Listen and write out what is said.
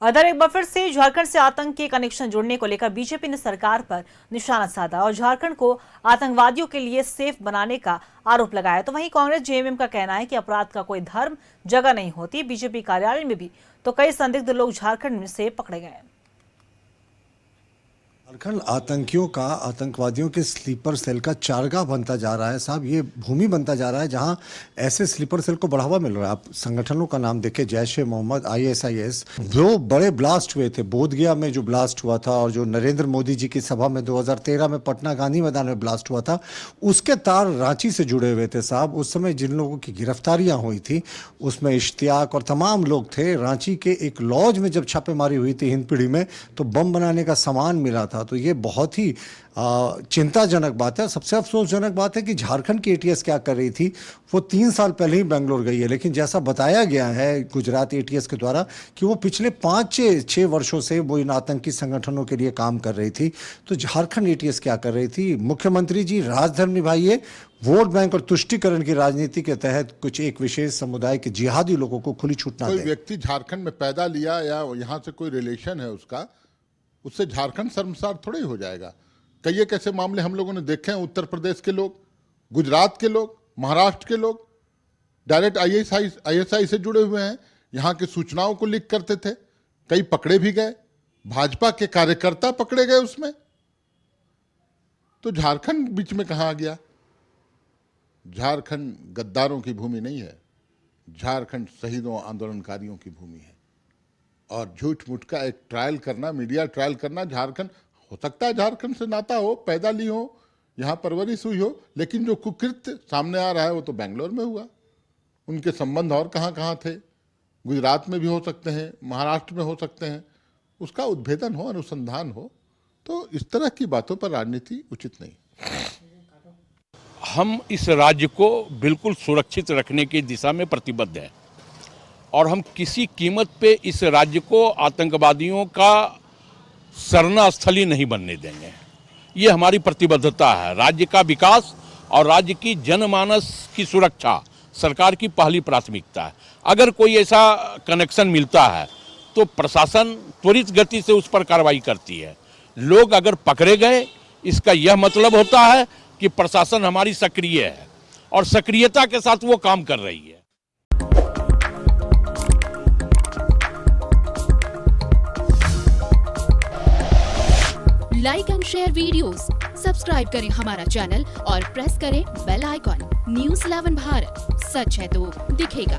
Other एक बार फिर से झारखंड से आतंक के कनेक्शन जोड़ने को लेकर बीजेपी ने सरकार पर निशाना साधा और झारखंड को आतंकवादियों के लिए सेफ बनाने का आरोप लगाया। तो वहीं कांग्रेस जेएमएम का कहना है कि अपराध का कोई धर्म जगह नहीं होती। बीजेपी कार्यालय में भी तो कई संदिग्ध लोग झारखंड से पकड़े गए। झारखंड आतंकियों का, आतंकवादियों के स्लीपर सेल का चारगाह बनता जा रहा है साहब। ये भूमि बनता जा रहा है जहां ऐसे स्लीपर सेल को बढ़ावा मिल रहा है। आप संगठनों का नाम देखें, जैश ए मोहम्मद, ISIS। जो बड़े ब्लास्ट हुए थे, बोधगया में जो ब्लास्ट हुआ था और जो नरेंद्र मोदी जी की सभा में 2013 में पटना गांधी मैदान में ब्लास्ट हुआ था, उसके तार रांची से जुड़े हुए थे साहब। उस समय जिन लोगों की गिरफ्तारियां हुई थी उसमें इश्तियाक और तमाम लोग थे। रांची के एक लॉज में जब छापेमारी हुई थी हिंदपीढ़ी में, तो बम बनाने का सामान मिला था। तो ये बहुत ही चिंताजनक बात है। सबसे अफसोसजनक बात है कि झारखंड की ATS क्या कर रही थी, वो 3 साल पहले ही बेंगलोर गई है। लेकिन जैसा बताया गया है गुजरात ATS के द्वारा कि वो पिछले 5-6 वर्षों से वो इन आतंकी संगठनों के लिए काम कर रही थी। तो झारखंड ATS क्या कर रही थी? मुख्यमंत्री जी राजधर्म निभाइए, वोट बैंक और तुष्टीकरण की राजनीति के तहत कुछ एक विशेष समुदाय के जिहादी लोगों को खुली छूट ना दें। कोई व्यक्ति झारखंड में पैदा लिया या यहाँ से कोई रिलेशन है उसका, उससे झारखंड शर्मसार थोड़ा ही हो जाएगा। कई एक ऐसे मामले हम लोगों ने देखे हैं। उत्तर प्रदेश के लोग, गुजरात के लोग, महाराष्ट्र के लोग डायरेक्ट ISI से जुड़े हुए हैं। यहाँ की सूचनाओं को लीक करते थे, कई पकड़े भी गए। भाजपा के कार्यकर्ता पकड़े गए उसमें। तो झारखंड बीच में कहाँ आ गया? झारखंड गद्दारों की भूमि नहीं है, झारखंड शहीदों आंदोलनकारियों की भूमि है। और झूठ मूठ का एक ट्रायल करना, मीडिया ट्रायल करना, झारखंड हो सकता है झारखंड से नाता हो, पैदा ली हो, यहाँ परवरिश हुई हो, लेकिन जो कुकृत्य सामने आ रहा है वो तो बेंगलोर में हुआ। उनके संबंध और कहाँ कहाँ थे? गुजरात में भी हो सकते हैं, महाराष्ट्र में हो सकते हैं। उसका उद्भेदन हो, अनुसंधान हो। तो इस तरह की बातों पर राजनीति उचित नहीं। हम इस राज्य को बिल्कुल सुरक्षित रखने की दिशा में प्रतिबद्ध हैं और हम किसी कीमत पे इस राज्य को आतंकवादियों का शरण स्थली नहीं बनने देंगे। ये हमारी प्रतिबद्धता है। राज्य का विकास और राज्य की जनमानस की सुरक्षा सरकार की पहली प्राथमिकता है। अगर कोई ऐसा कनेक्शन मिलता है तो प्रशासन त्वरित गति से उस पर कार्रवाई करती है। लोग अगर पकड़े गए, इसका यह मतलब होता है कि प्रशासन हमारी सक्रिय है और सक्रियता के साथ वो काम कर रही है। Like and share videos, subscribe करें हमारा चैनल और प्रेस करें बेल आइकॉन। News 11 भारत, सच है तो दिखेगा।